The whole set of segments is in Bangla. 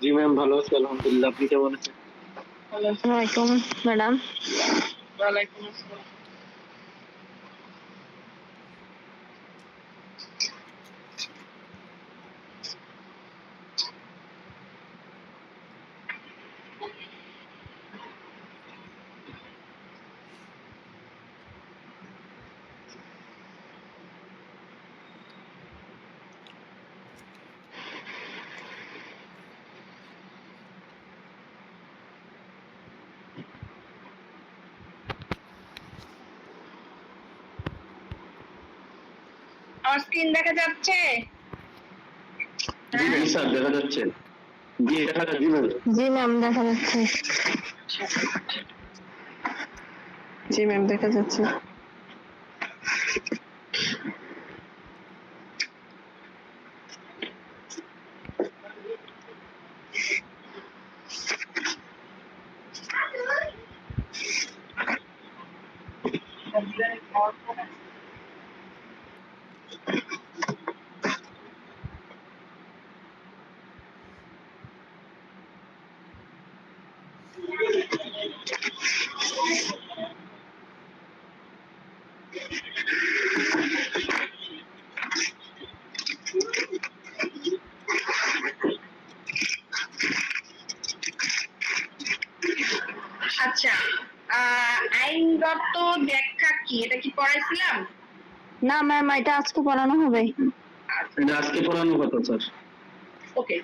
জি ম্যাম, ভালো আছি আলহামদুলিল্লাহ। আপনি কেমন আছেন? ভালো আছি। ওয়ালাইকুম ম্যাডাম। ওয়ালাইকুম আসসালাম। আমার স্ক্রিন দেখা যাচ্ছে? জি স্যার, দেখা যাচ্ছে। জি দেখা যাচ্ছে। জি ম্যাম। জি ম্যাম, দেখা যাচ্ছে। জি ম্যাম, দেখা যাচ্ছে। আচ্ছা, আইনগত ব্যাখ্যা কি, এটা কি পড়াইছিলাম? না ম্যাম, এটা আজকে পড়ানো হবে। এটা আজকে পড়ানো কথা স্যার। ওকে,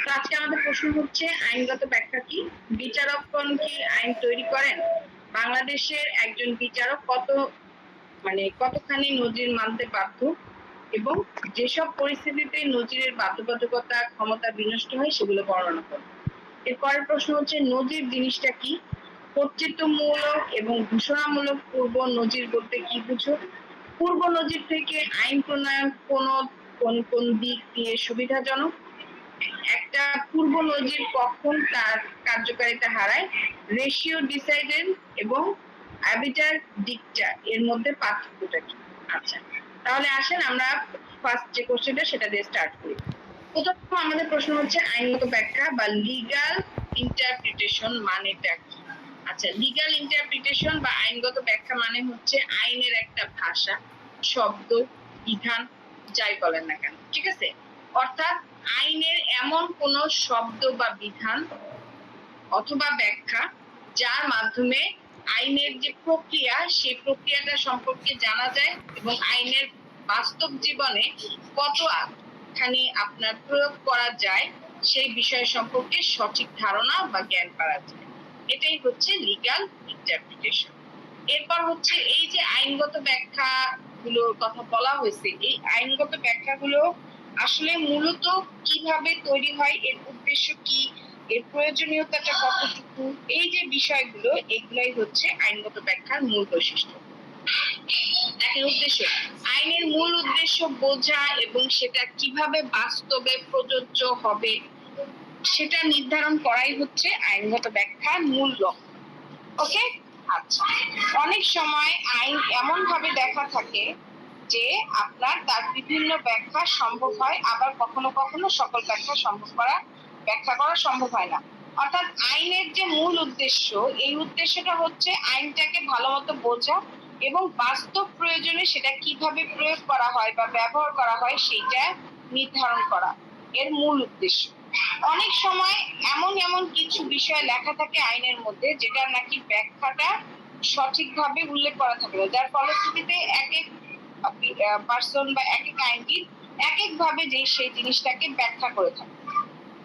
তো আজকে আমাদের প্রশ্ন হচ্ছে আইনগত ব্যাখ্যা কি। বিচারকগণ কি আইন তৈরি করেন? বাংলাদেশের একজন বিচারক কতখানি নজির মানতে বাধ্য, এবং যেসব পরিস্থিতিতে নজিরের বাধ্যবাধকতা ক্ষমতা বিনষ্ট হয় সেগুলো বর্ণনা করে। এরপরের প্রশ্ন হচ্ছে নজির জিনিসটা কি। কর্তৃত্বমূলক এবং ঘোষণামূলক পূর্ব নজির বলতে কি বুঝো? পূর্ব নজির থেকে আইন প্রণয়ন কোন কোন কোন দিক দিয়ে সুবিধাজনক? একটা পূর্ব নজির কখন তার কার্যকারিতা হারায়? রেশিও ডিসাইডেন্ট এবং অ্যাবিটার ডিকটা এর মধ্যে পার্থক্যটা কি? আচ্ছা, তাহলে আসেন আমরা ফার্স্ট যে কোশ্চেনটা সেটা দিয়ে স্টার্ট করি। প্রথম আমাদের প্রশ্ন হচ্ছে আইনগত ব্যাখ্যা বা লিগ্যাল ইন্টারপ্রিটেশন মানেটা কি? আচ্ছা, লিগ্যাল ইন্টারপ্রিটেশন বা আইনগত ব্যাখ্যা মানে হচ্ছে আইনের একটা ভাষা, শব্দ, বিধান, যাই বলেন না কেন, ঠিক আছে? অর্থাৎ আইনের এমন কোন শব্দ বা বিধান অথবা ব্যাখ্যা যার মাধ্যমে আইনের যে প্রক্রিয়া সেই প্রক্রিয়াটা সম্পর্কে জানা যায় এবং আইনের বাস্তব জীবনে কতখানি আপনার প্রয়োগ করা যায় সেই বিষয় সম্পর্কে সঠিক ধারণা বা জ্ঞান করা যায়। এটাই হচ্ছে লিগ্যাল ইন্টারপ্রিটেশন। এরপর হচ্ছে এই যে আইনগত ব্যাখ্যা গুলোর কথা বলা হয়েছে, এই আইনগত ব্যাখ্যাগুলো আসলে মূলত কিভাবে তৈরি হয়, এর উদ্দেশ্য কি, এর প্রয়োজনীয়তাটা কতটুকু, এই যে বিষয়গুলো এগুলাই হচ্ছে আইনগত ব্যাখ্যার মূল বৈশিষ্ট্য। এর উদ্দেশ্য আইনের মূল উদ্দেশ্য বোঝা এবং সেটা কিভাবে বাস্তবে প্রযোজ্য হবে সেটা নির্ধারণ করাই হচ্ছে আইনগত ব্যাখ্যার মূল লক্ষ্য। ওকে, আচ্ছা, অনেক সময় আইন এমন ভাবে দেখা থাকে যে আপনার তার বিভিন্ন ব্যাখ্যা সম্ভব হয়, আবার কখনো কখনো সকল ব্যাখ্যা করা সম্ভব হয় না। অর্থাৎ আইনের যে মূল উদ্দেশ্য, এই উদ্দেশ্যটা হচ্ছে আইনটাকে ভালো মতো বোঝা এবং বাস্তব প্রয়োজনে সেটা কিভাবে প্রয়োগ করা হয় বা ব্যবহার করা হয় সেটা নির্ধারণ করা এর মূল উদ্দেশ্য। অনেক সময় এমন কিছু বিষয় লেখা থাকে আইনের মধ্যে যেটা নাকি ব্যাখ্যাটা সঠিকভাবে উল্লেখ করা থাকে না, যার ফলশ্রুতিতে এক এক পার্সন বা এক এক আইনবিদ এক এক ভাবে যে সেই জিনিসটাকে ব্যাখ্যা করে থাকে,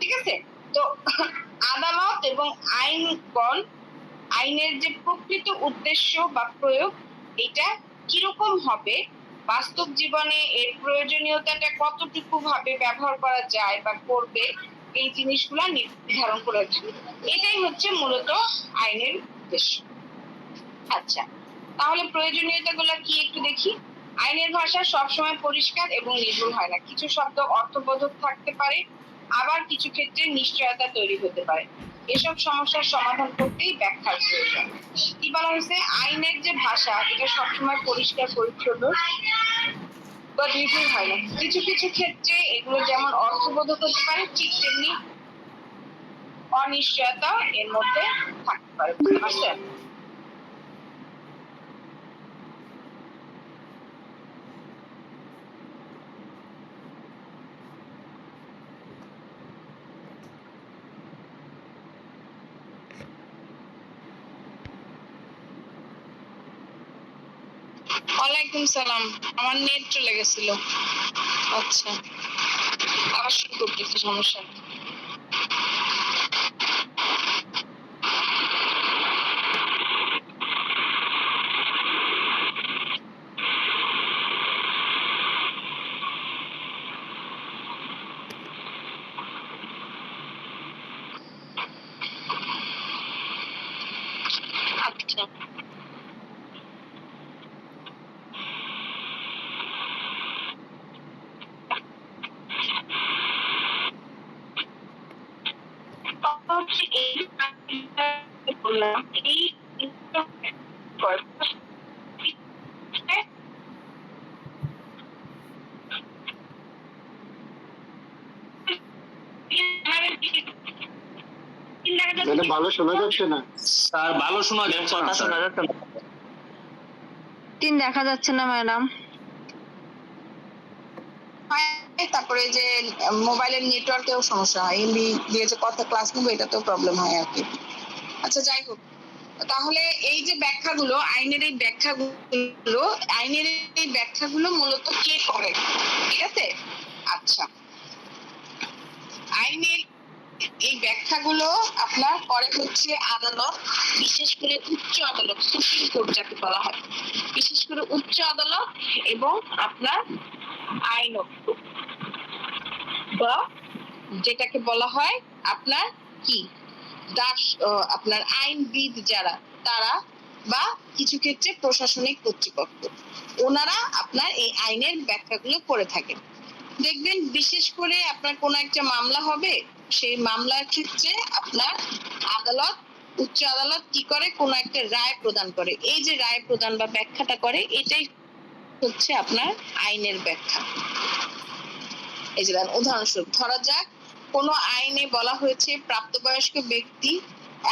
ঠিক আছে? তো আদালত এবং আইনগণ আইনের যে প্রকৃত উদ্দেশ্য বা প্রয়োগ এটা কিরকম হবে, বাস্তব জীবনে এর প্রয়োজনীয়তাটা কতটুকু ভাবে ব্যবহার করা যায় বা করবে, এই জিনিসগুলা নির্ধারণ করে থাকে। এটাই হচ্ছে মূলত আইনের উদ্দেশ্য। আচ্ছা, তাহলে প্রয়োজনীয়তাগুলো কি একটু দেখি। আইনের ভাষা সবসময় পরিষ্কার এবং নির্ভুল হয় না, কিছু শব্দ অর্থবোধক থাকতে পারে, আবার কিছু ক্ষেত্রে নিশ্চয়তা তৈরি হতে পারে। এসব সমস্যার সমাধান করতেই ব্যাখ্যার প্রয়োজন। কি বলা হয়েছে, আইনের যে ভাষা এটা সবসময় পরিষ্কার পরিচ্ছন্ন বা দুইটাই হয় না। কিছু কিছু ক্ষেত্রে এগুলো যেমন অর্থবোধক হতে পারে, ঠিক তেমনি অনিশ্চয়তা এর মধ্যে থাকতে পারে। বুঝতে পারছেন? ওয়ালাইকুম সালাম। আমার নেট চলে গেছিল। আচ্ছা, আবার শুরু করতেছি, সমস্যা নেই। আচ্ছা, কথা হচ্ছে এই যে বললাম, এই ম্যাডাম ভালো শোনা যাচ্ছে না। স্যার ভালো শোনা যাচ্ছে, কথা শোনা যাচ্ছে না। 3 দেখা যাচ্ছে না ম্যাডাম। তারপরে যে মোবাইলের নেটওয়ার্কেও সমস্যা হয়, এমবি দিয়ে যে কথা ক্লাস নেবো এটাতেও প্রবলেম হয় আর কি। আচ্ছা, যাই হোক, তাহলে এই যে ব্যাখ্যাগুলো, আইনের এই ব্যাখ্যাগুলো মূলত কে করে? ঠিক আছে, আচ্ছা, আইনের এই ব্যাখ্যাগুলো আপনার করে হচ্ছে আদালত, বিশেষ করে উচ্চ আদালত, সুপ্রিম কোর্ট যাকে বলা হয়, বিশেষ করে উচ্চ আদালত এবং আপনার আইনজ্ঞ বা যেটাকে বলা হয় আপনার কি আপনার আইনবিদ যারা, তারা বা কিছু ক্ষেত্রে প্রশাসনিক কর্তৃপক্ষ, ওনারা আপনার এই আইনের ব্যাখ্যাগুলো করে থাকেন। দেখবেন বিশেষ করে আপনার কোন একটা মামলা হবে, সেই মামলার ক্ষেত্রে আপনার আদালত, উচ্চ আদালত কি করে, কোন একটা রায় প্রদান করে। এই যে রায় প্রদান বা ব্যাখ্যাটা করে, এটাই হচ্ছে আপনার আইনের ব্যাখ্যা। এই যে উদাহরণস্বরূপ ধরা যাক, কোন আইনে বলা হয়েছে প্রাপ্তবয়স্ক ব্যক্তি।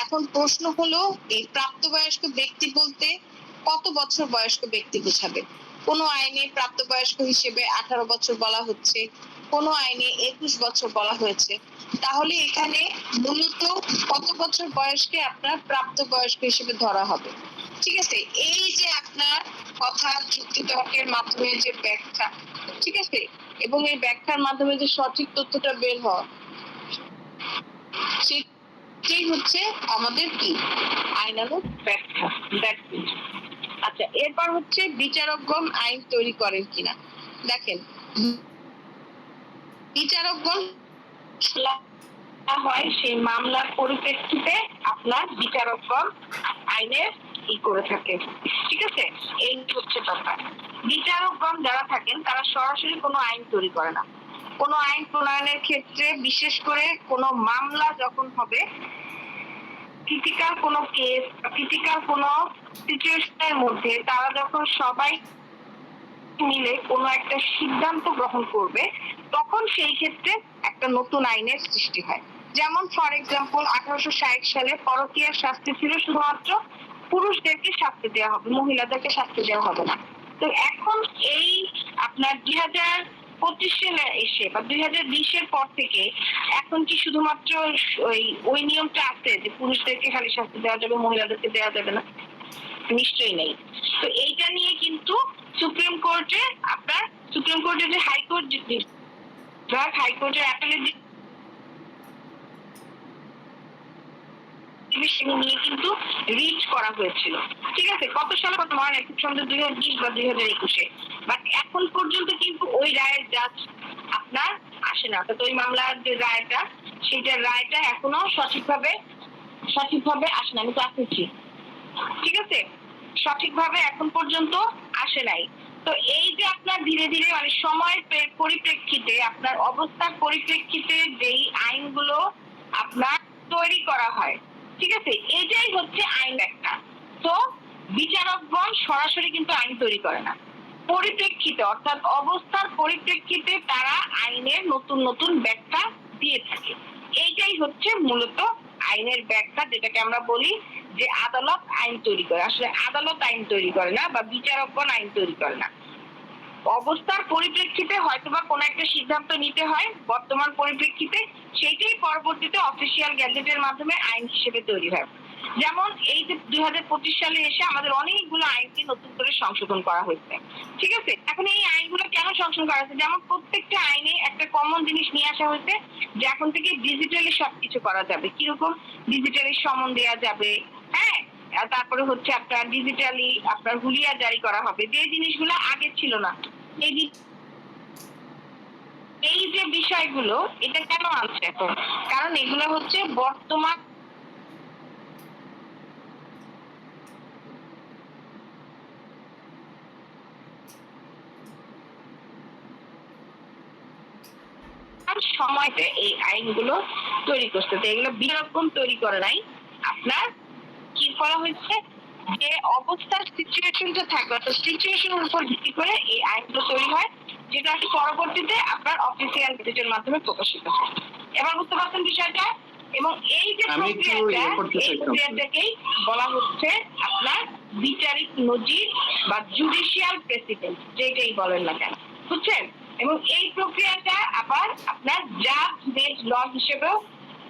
এখন প্রশ্ন হলো, এই প্রাপ্তবয়স্ক ব্যক্তি বলতে কত বছর বয়স্ক ব্যক্তি বোঝাবে? কোন আইনে প্রাপ্তবয়স্ক হিসেবে 18 বছর বলা হচ্ছে, কোন আইনে 21 বছর বলা হয়েছে। তাহলে এখানে মূলত কত বছর বয়সকে আপনার প্রাপ্তবয়স্ক হিসেবে ধরা হবে? ঠিক আছে, এই যে আপনার কথা যুক্তিতর্কের মাধ্যমে যে ব্যাখ্যা, ঠিক আছে, এবং এই ব্যাখ্যার মাধ্যমে যে সঠিক তথ্যটা বের হয়, সেটাই হচ্ছে আমাদের কি আইনানুগ ব্যাখ্যা। আচ্ছা, এরপর হচ্ছে বিচারকগণ আইন তৈরি করেন কিনা। দেখেন, বিচারকগণ হয় সেই মামলার পরিপ্রেক্ষিতে আপনার বিচারকগণ আইনের করে থাকে। ঠিক আছে, এই হচ্ছে ব্যাপার। বিচারকগণ যারা থাকেন তারা সরাসরি কোনো আইন তৈরি করে না। কোনো আইন প্রণয়নের ক্ষেত্রে, বিশেষ করে কোনো মামলা যখন হবে, ক্রিটিক্যাল কোনো কেস, ক্রিটিক্যাল কোনো সিচুয়েশনের মধ্যে তারা যখন সবাই মিলে কোনো একটা সিদ্ধান্ত গ্রহণ করবে, তখন সেই ক্ষেত্রে একটা নতুন আইনের সৃষ্টি হয়। যেমন ফর এক্সাম্পল 1860 সালে পরকীয়ার শাস্তি ছিল শুধুমাত্র পুরুষদেরকে শাস্তি দেওয়া হবে, মহিলাদেরকে শাস্তি দেওয়া হবে না। তো এখন এই আপনার 2025 সালে এসে বা 2020 এর পর থেকে এখন কি শুধুমাত্র ওই নিয়মটা আছে যে পুরুষদেরকে খালি শাস্তি দেওয়া যাবে, মহিলাদেরকে দেওয়া যাবে না? নিশ্চয়ই নেই। তো এইটা নিয়ে কিন্তু সুপ্রিম কোর্টে আপনার, সুপ্রিম কোর্টে যে হাইকোর্ট, হাইকোর্টের অ্যাপিলেট নিয়ে কিন্তু রিচ করা হয়েছিল। ঠিক আছে, কত সালে, কত মানে 2020 বা 2021-এ, বাট এখন পর্যন্ত কিন্তু ওই রায়ের জাজ আপনার আসে না। তো ওই মামলার যে রায়টা, সেইটার রায়টা এখনো সঠিকভাবে আসে না। আমি তো আসছি, ঠিক আছে, সঠিকভাবে এখন পর্যন্ত আসে নাই। তো এই যে আপনার ধীরে ধীরে মানে সময়ের পরিপ্রেক্ষিতে, আপনার অবস্থার পরিপ্রেক্ষিতে যেই আইনগুলো আপনার তৈরি করা হয়, ঠিক আছে, এটাই হচ্ছে আইন ব্যাখ্যা। তো বিচারকগণ সরাসরি কিন্তু আইন তৈরি করে না। পরিপ্রেক্ষিতে অর্থাৎ অবস্থার পরিপ্রেক্ষিতে তারা আইনের নতুন নতুন ব্যাখ্যা দিয়ে থাকে। এইটাই হচ্ছে মূলত আইনের ব্যাখ্যা, যেটাকে আমরা বলি যে আদালত আইন তৈরি করে। আসলে আদালত আইন তৈরি করে না বা বিচারকগণ আইন তৈরি করে না। অবস্থার পরিপ্রেক্ষিতে হয়তোবা কোনো একটা সিদ্ধান্ত নিতে হয় বর্তমান পরিপ্রেক্ষিতে, সেইটাই পরবর্তীতে অফিসিয়াল গ্যাজেটের মাধ্যমে আইন হিসেবে তৈরি হয়। যেমন এই যে 2025 সালে এসে আমাদের অনেকগুলো আইনকে নতুন করে সংশোধন করা হয়েছে, ঠিক আছে। এখন এই আইনগুলো কেন সংশোধন করা হয়েছে? যেমন প্রত্যেকটা আইনে একটা কমন জিনিস নিয়ে আসা হয়েছে যে এখন থেকে ডিজিটালি সবকিছু করা যাবে। কিরকম? ডিজিটালি সমন দেওয়া যাবে, হ্যাঁ, আর তারপরে হচ্ছে আপনার ডিজিটালি আপনার হুলিয়া জারি করা হবে, যে জিনিসগুলো আগে ছিল না। এই যে বিষয়গুলো, এটা কেন আনছে এখন? কারণ এগুলো হচ্ছে বর্তমান সময়তে এই আইনগুলো তৈরি করতে, এগুলো বিরকম তৈরি করে নাই। আপনার কি করা হয়েছে যে অবস্থার সিচুয়েশনটা থাকে, অর্থাৎ সিচুয়েশনের উপর ভিত্তি করে এই আইনগুলো তৈরি হয়, যেটা পরবর্তীতে আপনার অফিসিয়াল গেজেটের মাধ্যমে প্রকাশিত হয়। এবার বুঝতে পারছেন বিষয়টা? এবং এই যে প্রক্রিয়াটাকেই বলা হচ্ছে আপনার বিচারিক নজির বা জুডিশিয়াল প্রেসিডেন্ট, যেটাই বলেন না কেন, বুঝছেন? এবং এই প্রক্রিয়াটা আবার আপনার জাজ মেড ল হিসেবেও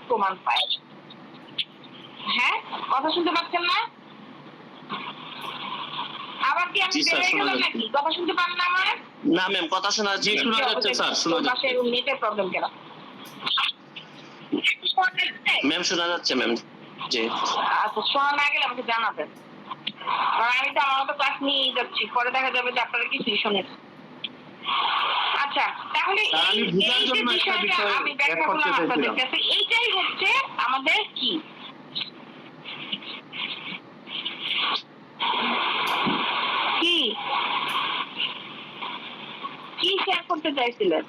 প্রমাণ পায়। হ্যাঁ, কথা শুনতে পাচ্ছেন না? আবার কি আমি বেরিয়ে গেলাম নাকি? কথা শুনতে পান না আমার? না ম্যাম, কথা শোনা যাচ্ছে স্যার, শোনা যাচ্ছে। নেটের প্রবলেম কেন? ম্যাম শোনা যাচ্ছে ম্যাম। জি আচ্ছা, শোনা না গেলে আমাকে জানাবেন, কারণ আমি তো আমার মতো ক্লাস নিয়েই যাচ্ছি, পরে দেখা যাবে যে আপনারা কিছুই শোনেন। আচ্ছা, তাহলে এই যে বিষয়টা আমি ব্যাখ্যা করলাম আপনাদের কাছে, এইটাই হচ্ছে আমাদের কি কি শেয়ার করতে চাইছিলেন?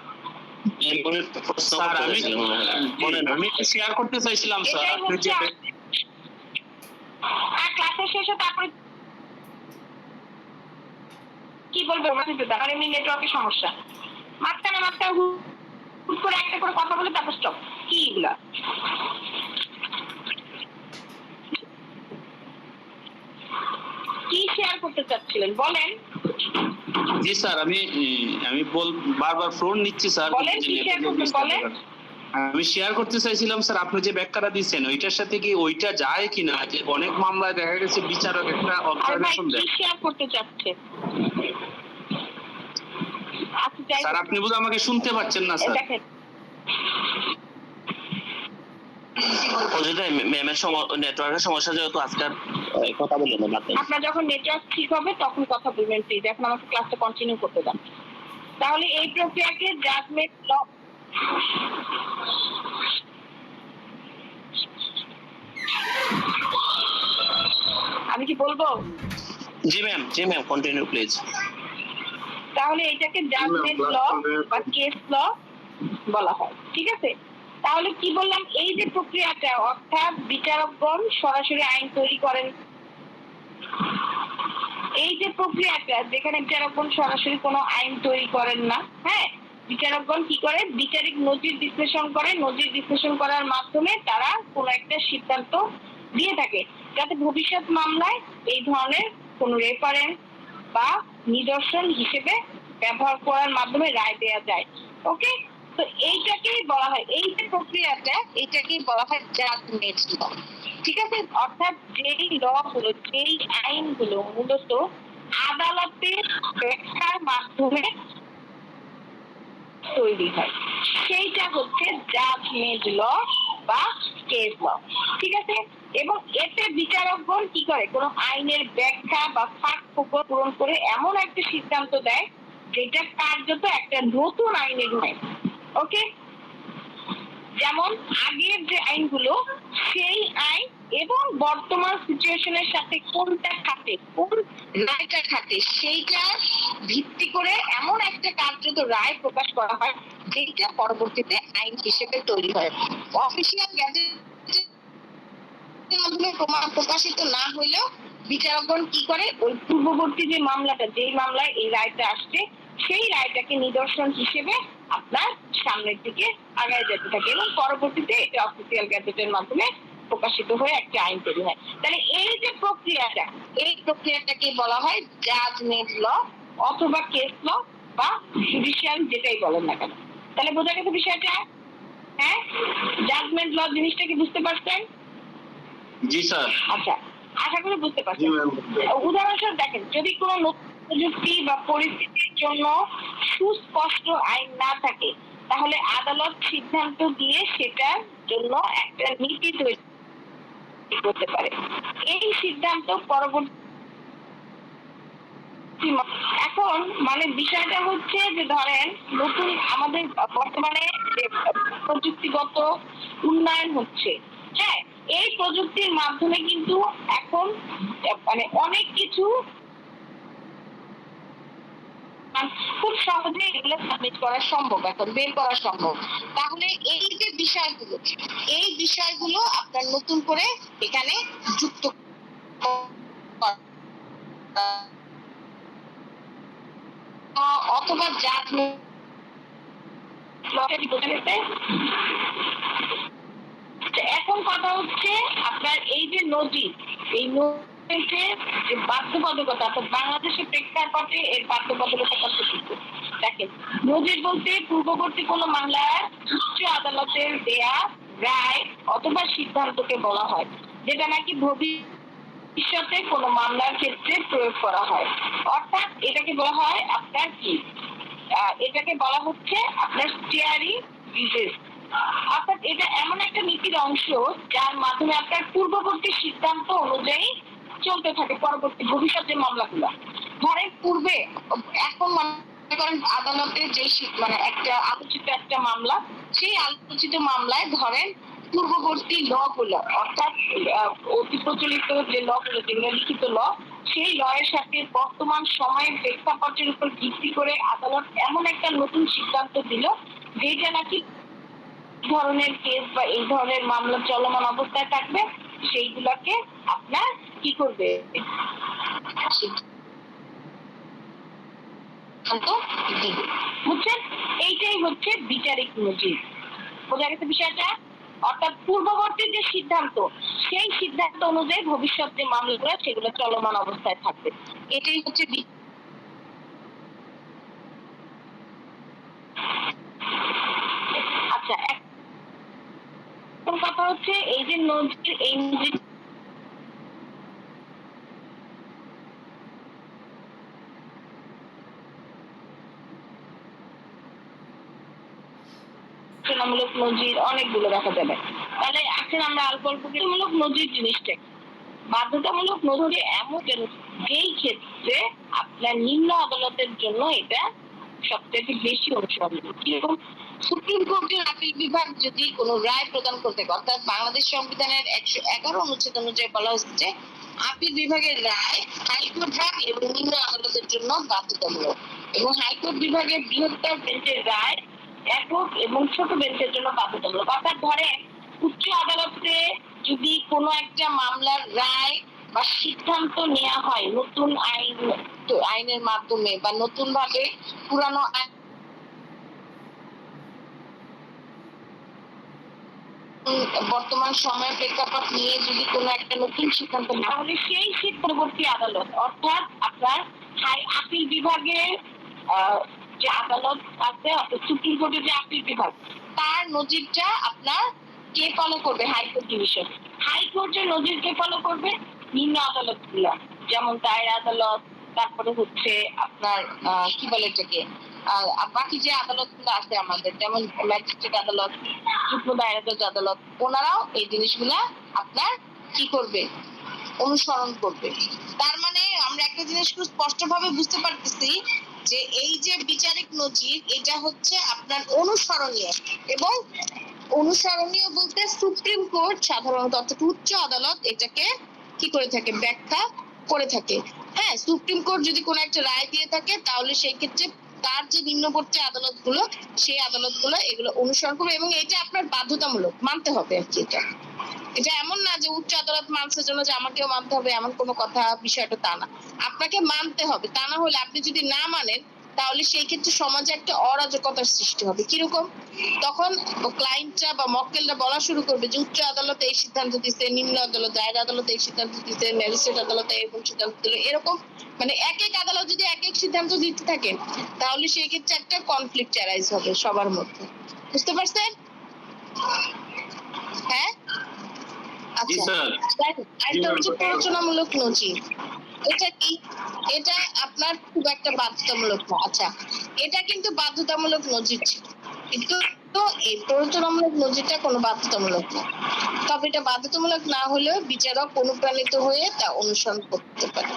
আমি শেয়ার করতে চাইছিলাম স্যার, আপনি যে ক্লাসের শেষে তারপরে কি বলবো, আমার এমনি নেটওয়ার্কের সমস্যা, মাঝখানে হুট করে একটা করে কথা বলে তারপর স্টপ। কি এগুলা? কি শেয়ার করতে চাচ্ছিলেন বলেন? জি স্যার, আমি বারবার ফোন নিচ্ছি স্যার। আমি শেয়ার করতে চাইছিলাম স্যার, আপনি যে ব্যাখ্যাটা দিচ্ছেন ওইটার সাথে কি ওইটা যায় কিনা, যে অনেক মামলায় দেখা গেছে বিচারক একটা অবজারভেশন দেয়। কি শেয়ার করতে চাচ্ছে স্যার? আপনি বুঝি আমাকে শুনতে পাচ্ছেন না স্যার? নেটওয়ার্কের সমস্যা, যেহেতু আজকাল কথা বললেন না। আপনার যখন নেটওয়ার্ক ঠিক হবে তখন কথা বলবেন প্লিজ, এখন আমাকে ক্লাসটা কন্টিনিউ করতে দাও। তাহলে এই প্রক্রিয়াকে জাজমেন্ট ল, আমি কি বলবো? জি ম্যাম, জি ম্যাম, কন্টিনিউ প্লিজ। তাহলে এটাকে জাজমেন্ট ল বা কেস ল বলা হয়, ঠিক আছে। তাহলে কি বললাম, এই যে প্রক্রিয়াটা, অর্থাৎ বিচারকগণ সরাসরি আইন তৈরি করেন, এই যে প্রক্রিয়াটা যেখানে বিচারকগণ সরাসরি কোনো আইন তৈরি করেন না, হ্যাঁ, বিচারকগণ কি করে? বিচারিক নজির বিশ্লেষণ করে, নজির বিশ্লেষণ করার মাধ্যমে তারা কোনো একটা সিদ্ধান্ত দিয়ে থাকে, যাতে ভবিষ্যৎ মামলায় এই ধরনের কোনো রেফারেন্স বা নিদর্শন হিসেবে ব্যবহার করার মাধ্যমে রায় দেওয়া যায়। ওকে, তো এইটাকেই বলা হয়, এই যে প্রক্রিয়াটা, এইটাকেই বলা হয় জাজমেন্ট ল, ঠিক আছে। অর্থাৎ যেই ল গুলো, যেই আইনগুলো মূলত আদালতের ব্যাখ্যার মাধ্যমে তৈরি হয়, সেইটা হচ্ছে জাজমেন্ট ল বা কেস ল, ঠিক আছে। এবং এতে বিচারকগণ কি করে? কোনো আইনের ব্যাখ্যা বা ফাঁক পূরণ করে এমন একটা সিদ্ধান্ত দেয় যেটা কার্যত একটা নতুন আইনের নয়। ওকে, যেমন আগের যে আইনগুলো, সেই আইন এবং বর্তমান সিচুয়েশনের সাথে কোনটা খাটে, কোন রায়টা খাটে, সেইটা ভিত্তি করে এমন একটা কার্যত রায় প্রকাশ করা হয় যেটা পরবর্তীতে আইন হিসেবে তৈরি হয়। অফিসিয়াল গ্যাজেটের মাধ্যমে প্রমাণ প্রকাশিত না হইলেও বিচারকগণ কি করে, ওই পূর্ববর্তী যে মামলাটা, যেই মামলায় এই রায়টা আসছে, সেই রায়টাকে নিদর্শন হিসেবে আপনার সামনের দিকে আগায় যেতে থাকে এবং পরবর্তীতে এটা অফিসিয়াল গ্যাজেটের মাধ্যমে প্রকাশিত হয়ে একটা আইন তৈরি হয়। তাহলে এই যে প্রক্রিয়াটা, এই প্রক্রিয়াটাকে বলা হয় জাজমেন্ট ল অথবা কেস ল বা জুডিশিয়াল, যেটাই বলেন না কেন। তাহলে বোঝা গেছে বিষয়টা? হ্যাঁ, জাজমেন্ট ল জিনিসটা কি বুঝতে পারছেন? জি স্যার। আচ্ছা, আশা করি বুঝতে পারছেন। উদাহরণস্বরূপ দেখেন, যদি কোনো নতুন প্রযুক্তি বা পরিস্থিতির জন্য সুস্পষ্ট আইন না থাকে, তাহলে আদালত সিদ্ধান্ত দিয়ে সেটার জন্য একটা নীতি তৈরি করতে পারে। এই সিদ্ধান্ত পরবর্তী এখন মানে বিষয়টা হচ্ছে যে ধরেন নতুন আমাদের বর্তমানে যে প্রযুক্তিগত উন্নয়ন হচ্ছে, হ্যাঁ, এই প্রযুক্তির মাধ্যমে কিন্তু এখন মানে অনেক কিছু খুব সহজে এগুলো সাবমিট করা সম্ভব, এখন বের করা সম্ভব। তাহলে এই যে বিষয়গুলো, এই বিষয়গুলো আপনার নতুন করে এখানে যুক্ত অথবা এখন কথা হচ্ছে আপনার এই যে নজির, এই নজিরের যে বাধ্যবাধকতা, অর্থাৎ বাংলাদেশের প্রেক্ষাপটে এর বাধ্যবাধকতা কতটুকু। দেখেন, নজির বলতে পূর্ববর্তী কোনো মামলার উচ্চ আদালতের দেয়া রায় অথবা সিদ্ধান্তকে বলা হয়, যেটা নাকি ভবিষ্যতে কোনো মামলার ক্ষেত্রে প্রয়োগ করা হয়। অর্থাৎ এটাকে বলা হয় আপনার কি, এটাকে বলা হচ্ছে আপনার স্টিয়ারিং ডিজিজ। অর্থাৎ এটা এমন একটা নীতির অংশ যার মাধ্যমে আপনার পূর্ববর্তী সিদ্ধান্ত অনুযায়ী চলতে থাকে পরবর্তী ভবিষ্যৎ যে মামলাগুলো। ধরেন পূর্বে, এখন মনে করেন আদালতের যে মানে একটা আলোচিত একটা মামলা, সেই আলোচিত মামলায় ধরেন পূর্ববর্তী ল গুলো, অর্থাৎ অতি প্রচলিত যে ল গুলো, যেগুলো লিখিত ল, সেই ল এর সাথে বর্তমান সময়ের প্রেক্ষাপটের উপর ভিত্তি করে আদালত এমন একটা নতুন সিদ্ধান্ত দিল যেটা নাকি ধরনের কেস বা এই ধরনের মামলা চলমান অবস্থায় থাকবে, সেইগুলোকে আপনার কি করবে, বুঝছেন? এইটাই হচ্ছে বিচারিক নজির। বোঝা গেছে বিষয়টা? অর্থাৎ পূর্ববর্তী যে সিদ্ধান্ত, সেই সিদ্ধান্ত অনুযায়ী ভবিষ্যৎ যে মামলাগুলো সেগুলো চলমান অবস্থায় থাকবে, এটাই হচ্ছে। আচ্ছা, এখন কথা হচ্ছে এই যে নজির, এই নজির মূলক নজির অনেকগুলো দেখা যাবে। তাহলে এখন আমরা অল্প অল্প মূলক নজির জিনিসটা, বাধ্যতামূলক নজির এমন যেই ক্ষেত্রে আপনার নিম্ন আদালতের জন্য এটা সবচেয়ে বেশি অনুসরণ। কিরকম? সুপ্রিম কোর্টের আপিল বিভাগ যদি কোনো রায় প্রদান করতে, অর্থাৎ বাংলাদেশ সংবিধানের 111 অনুচ্ছেদ অনুযায়ী বলা হচ্ছে আপিল বিভাগের রায় হাইকোর্ট বিভাগ এবং নিম্ন আদালতের জন্য বাধ্যতামূলক, এবং হাইকোর্ট বিভাগের বৃহত্তর বেঞ্চের রায় একক এবং ছোট বেঞ্চের জন্য বাধ্যতামূলক। অর্থাৎ ধরেন উচ্চ আদালতে যদি কোনো একটা মামলার রায় বা সিদ্ধান্ত নেওয়া হয় নতুন আইনের মাধ্যমে বা নতুন ভাবে পুরানো বর্তমান সময়ের প্রেক্ষাপট নিয়ে যদি কোনো একটা নতুন সিদ্ধান্ত নেওয়া, তাহলে সেই সিদ্ধান্তবর্তী আদালত, অর্থাৎ আপনার আপিল বিভাগের যে আদালত আছে, অর্থাৎ সুপ্রিম কোর্টের যে আপিল বিভাগ, তার নজিরটা আপনার কে ফলো করবে? High court division. হাইকোর্টের নজির কে ফলো করবে? নিম্ন আদালত গুলা, যেমন দায়ের আদালত, তারপরে হচ্ছে আপনার কি বলে এটাকে, বাকি যে আদালত গুলো আছে আমাদের, যেমন ম্যাজিস্ট্রেট আদালত, যুগ্ম দায়রা আদালত, ওনারাও এই জিনিসগুলা আপনার কি করবে? অনুসরণ করবে। তার মানে আমরা একটা জিনিস খুব স্পষ্ট ভাবে বুঝতে পারতেছি যে এই যে বিচারিক নজির, এটা হচ্ছে আপনার অনুসরণীয়, এবং অনুসরণীয় বলতে সুপ্রিম কোর্ট সাধারণত, অর্থাৎ উচ্চ আদালত এটাকে কি করে থাকে? ব্যাখ্যা করে থাকে। হ্যাঁ, সুপ্রিম কোর্ট যদি কোনো একটা রায় দিয়ে থাকে, তাহলে সেই ক্ষেত্রে তার যে নিম্নবর্তী আদালতগুলো, সেই আদালতগুলো এগুলো অনুসরণ করবে, এবং এটা আপনার বাধ্যতামূলক, মানতে হবে আর কি এটা। এটা এমন না যে উচ্চ আদালত মানছে জন্য যে আমাকেও মানতে হবে এমন কোনো কথা, বিষয়টা তা না। আপনাকে মানতে হবে, তা না হলে আপনি যদি না মানেন তাহলে সেই ক্ষেত্রে সমাজে একটা অরাজকতার সৃষ্টি হবে। কিরকম? তখন ক্লায়েন্টরা বা মক্কেলরা বলা শুরু করবে যে উচ্চ আদালতে এই সিদ্ধান্ত দিচ্ছে, নিম্ন আদালত, দায়ের আদালতে এই সিদ্ধান্ত দিচ্ছে, ম্যাজিস্ট্রেট আদালতে এরকম সিদ্ধান্ত দিল। এরকম মানে এক এক আদালত যদি এক এক সিদ্ধান্ত দিতে থাকে তাহলে সেই ক্ষেত্রে একটা কনফ্লিক্ট অ্যারাইজ হবে সবার মধ্যে। বুঝতে পারছেন? হ্যাঁ, জি আচ্ছা। স্যার। আরেকটা হচ্ছে প্ররোচনামূলক নজির। এটা কি? এটা আপনার খুব একটা বাধ্যতামূলক না। আচ্ছা, এটা কিন্তু বাধ্যতামূলক নজির ছিল, কিন্তু এই প্ররোচনামূলক নজিরটা কোনো বাধ্যতামূলক না। তবে এটা বাধ্যতামূলক না হলেও বিচারক অনুপ্রাণিত হয়ে তা অনুসরণ করতে পারে।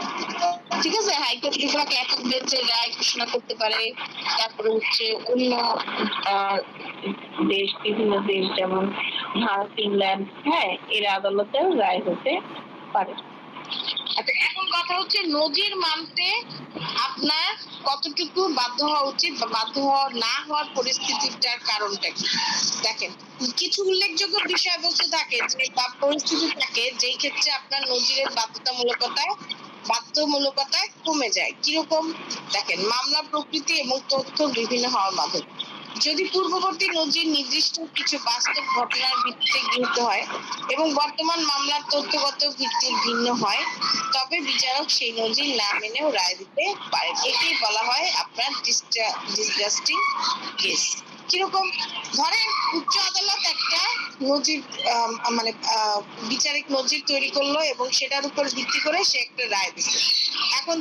ঠিক আছে, হাইকোর্ট বিভাগ একক বেঞ্চে রায় ঘোষণা করতে পারে। তারপরে হচ্ছে অন্য দেশ, বিভিন্ন দেশ যেমন ভারত, ইংল্যান্ড, হ্যাঁ, এর আদালতেও রায় হতে পারে। আচ্ছা, এখন কথা হচ্ছে নজির মানতে আপনার কতটুকু বাধ্য হওয়া উচিত বা বাধ্য না হওয়ার পরিস্থিতিটার কারণটা কি। দেখেন, কিছু উল্লেখযোগ্য বিষয়বস্তু থাকে যে বা পরিস্থিতি থাকে যেই ক্ষেত্রে আপনার নজিরের বাধ্যতামূলকতা কমে যায়। কিরকম? দেখেন, মামলা প্রকৃতি এবং তথ্য বিভিন্ন হওয়ার মাধ্যমে যদি পূর্ববর্তী নজির নির্দিষ্ট কিছু বাস্তব ঘটনার ভিত্তিতে গৃহীত হয় এবং বর্তমান মামলার তথ্যগত ভিত্তি ভিন্ন হয়, তবে বিচারক সেই নজির না মেনেও রায় দিতে পারেন। একেই বলা হয় আপনার ডিসজাস্টিং কেস। কিরকম? ধরেন উচ্চ আদালত একটা নজির মানে বিচারিক নজির তৈরি করলো এবং সেটার উপর ভিত্তি করে সে একটা রায় দিচ্ছে। এখন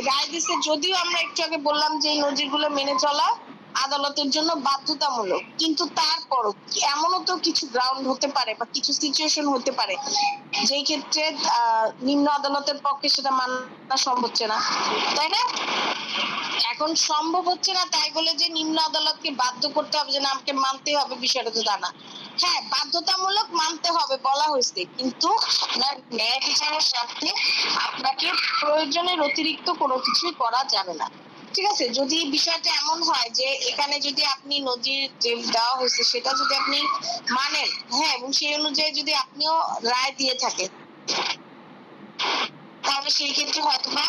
রায় দিচ্ছে, যদিও আমরা একটু আগে বললাম যে এই নজিরগুলো মেনে চলা আদালতের জন্য বাধ্যতামূলক, কিন্তু তারপরও এমনও তো কিছু গ্রাউন্ড হতে পারে বা কিছু সিচুয়েশন হতে পারে যেই ক্ষেত্রে নিম্ন আদালতের পক্ষে সেটা মানা সম্ভব হচ্ছে না, তাই না? এখন সম্ভব হচ্ছে না তাই বলে যে নিম্ন আদালতকে বাধ্য করতে হবে যে না আমাকে মানতে হবে, বিষয়টা তো তা না। হ্যাঁ, বাধ্যতামূলক মানতে হবে বলা হয়েছে, কিন্তু আপনার ন্যায় বিচারের সাথে আপনাকে প্রয়োজনের অতিরিক্ত কোনো কিছুই করা যাবে না। ঠিক আছে, যদি বিষয়টা এমন হয় যে এখানে যদি আপনি নজির যে দেওয়া হয়েছে সেটা যদি আপনি মানেন, হ্যাঁ, এবং সেই অনুযায়ী যদি আপনিও রায় দিয়ে থাকেন, তাহলে সেই ক্ষেত্রে হয়তো বা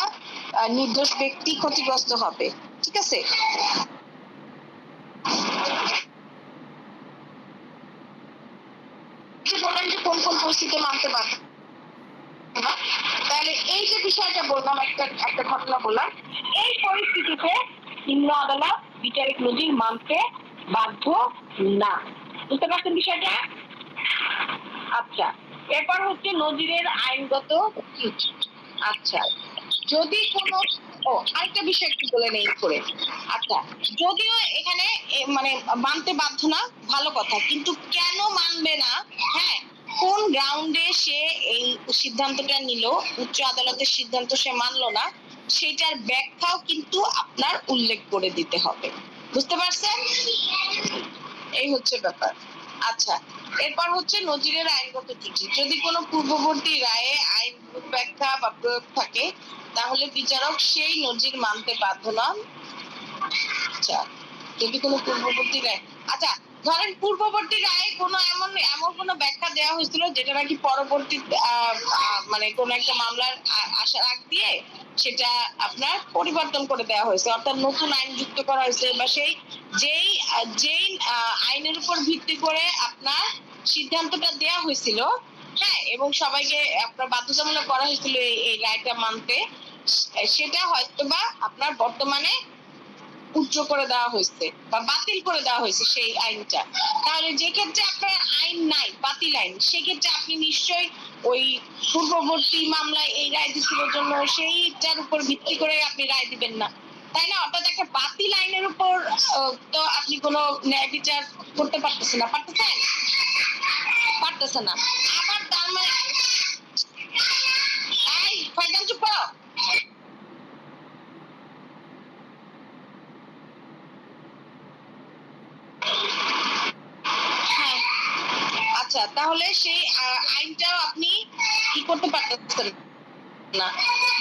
নির্দোষ ব্যক্তি ক্ষতিগ্রস্ত হবে। ঠিক আছে, বলেন যে কোন কোন পরিস্থিতি মানতে পারবে না, তাহলে এই যে বিষয়টা বললাম, একটা ঘটনা বললাম, এই পরিস্থিতিতে নিম্ন আদালত বিচারিক নজির মানতে বাধ্য না। বুঝতে পারছেন বিষয়টা? আচ্ছা, এরপর হচ্ছে নজিরের আইনগত ত্রুটি। আচ্ছা, যদি কোনো আরেকটা বিষয় একটু বলে নেই করে। আচ্ছা, যদিও এখানে মানে মানতে বাধ্য না, ভালো কথা, কিন্তু কেন মানবে না, হ্যাঁ, কোন গ্রাউন্ডে সে এই সিদ্ধান্তটা নিল, উচ্চ আদালতের সিদ্ধান্ত সে মানলো না, সেটার ব্যাখ্যাও কিন্তু আপনার উল্লেখ করে দিতে হবে। বুঝতে পারছেন? এই হচ্ছে ব্যাপার। আচ্ছা, এরপর হচ্ছে নজিরের আইনগত ত্রুটি। যদি কোনো পূর্ববর্তী রায়ে আইন ব্যাখ্যা বা প্রয়োগ থাকে তাহলে বিচারক সেই নজির মানতে বাধ্য নন। আচ্ছা, যদি কোনো পূর্ববর্তী রায়, আচ্ছা ধরেন পূর্ববর্তী রায়ে কোনো এমন কোনো ব্যাখ্যা দেওয়া হয়েছিল যেটা নাকি পরবর্তী মানে কোন একটা মামলার আসার আগ দিয়ে সেটা আপনার পরিবর্তন করে দেওয়া হয়েছে, অর্থাৎ নতুন আইন যুক্ত করা হয়েছে, বা যেই আইনের উপর ভিত্তি করে আপনার সিদ্ধান্তটা দেওয়া হয়েছিল, হ্যাঁ, এবং সবাইকে আপনার বাধ্যতামূলক করা হয়েছিল এই রায়টা মানতে, সেটা হয়তোবা আপনার বর্তমানে উচ্চ করে দেওয়া হয়েছে বা বাতিল করে দেওয়া হয়েছে সেই আইনটা। তাহলে যে ক্ষেত্রে আপনার আইন নাই, বাতিল আইন, সেক্ষেত্রে আপনি নিশ্চয়ই ওই পূর্ববর্তী মামলায় এই রায় দিছিল জন্য সেইটার উপর ভিত্তি করে আপনি রায় দিবেন না, তাই না? অর্থাৎ একটা বাতিল আইনের উপর তো আপনি কোনো ন্যায় বিচার করতে পারতেছেন না, পারতেছেন না। আবার তার মানে এই ফয়জাল চুপ করো। আচ্ছা, তাহলে সেই আইনটাও আপনি কি করতে পারতেছেন না,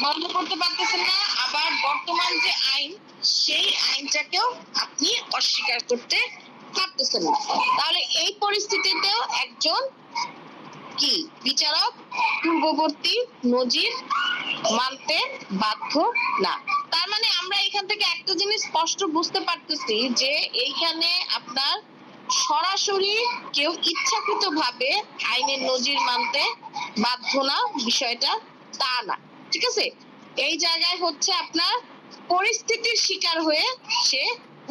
বন্ধ করতে পারতেছেন না, আবার বর্তমান যে আইন সেই আইনটাকেও আপনি অস্বীকার করতে পারতেছেন না। তাহলে এই পরিস্থিতিতেও একজন কি বিচারক পূর্ববর্তী নজির মানতে বাধ্য না। তার মানে আমরা এখান থেকে একটা জিনিস স্পষ্ট বুঝতে পারতেছি যে এইখানে আপনার সরাসরি কেউ ইচ্ছাকৃতভাবে আইনের নজির মানতে বাধ্য না, বিষয়টা তা না। ঠিক আছে, এই জায়গায় হচ্ছে আপনার পরিস্থিতির শিকার হয়ে সে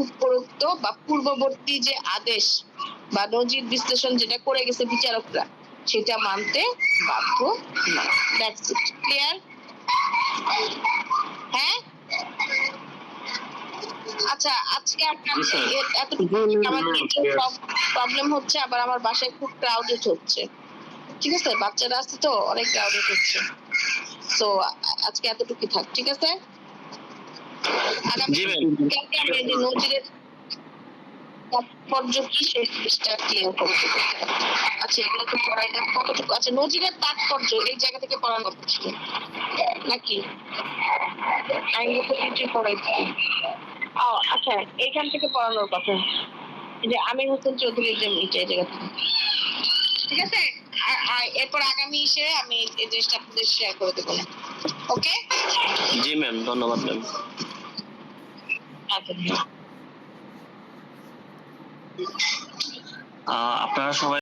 উপরোক্ত বা পূর্ববর্তী যে আদেশ বা নজির বিশ্লেষণ যেটা করে গেছে বিচারকরা সেটা মানতে বাধ্য না। That's it. ক্লিয়ার? হ্যাঁ, আচ্ছা আজকে জি, স্যার। এতটুকু আমার প্রবলেম হচ্ছে, আবার আমার বাসায় খুব ক্রাউডেড হচ্ছে। ঠিক আছে, বাচ্চারা আছে তো অনেক ক্রাউডেড হচ্ছে। তো আজকে এতটুকু থাক, ঠিক আছে? আগামী জি, ম্যাম। কালকে আমরা এই যে নজিরের তাৎপর্য কি সেই জিনিসটা ক্লিয়ার করবো। আচ্ছা, এগুলো তো পড়াইলে কতটুকু? আচ্ছা, নজিরের তাৎপর্য এই জায়গা থেকে পড়ানো হচ্ছে নাকি আইনগত পড়াইছি? ও আচ্ছা, এইখান থেকে পড়ানোর কথা যে আমির হোসেন চৌধুরীর যে এই জায়গা থেকে। ঠিক আছে, আর এরপর আগামী ইসে আমি এই জিনিসটা আপনাদের শেয়ার করে দেবো। ওকে? জি ম্যাম, ধন্যবাদ ম্যাম। আচ্ছা, আপনারা সবাই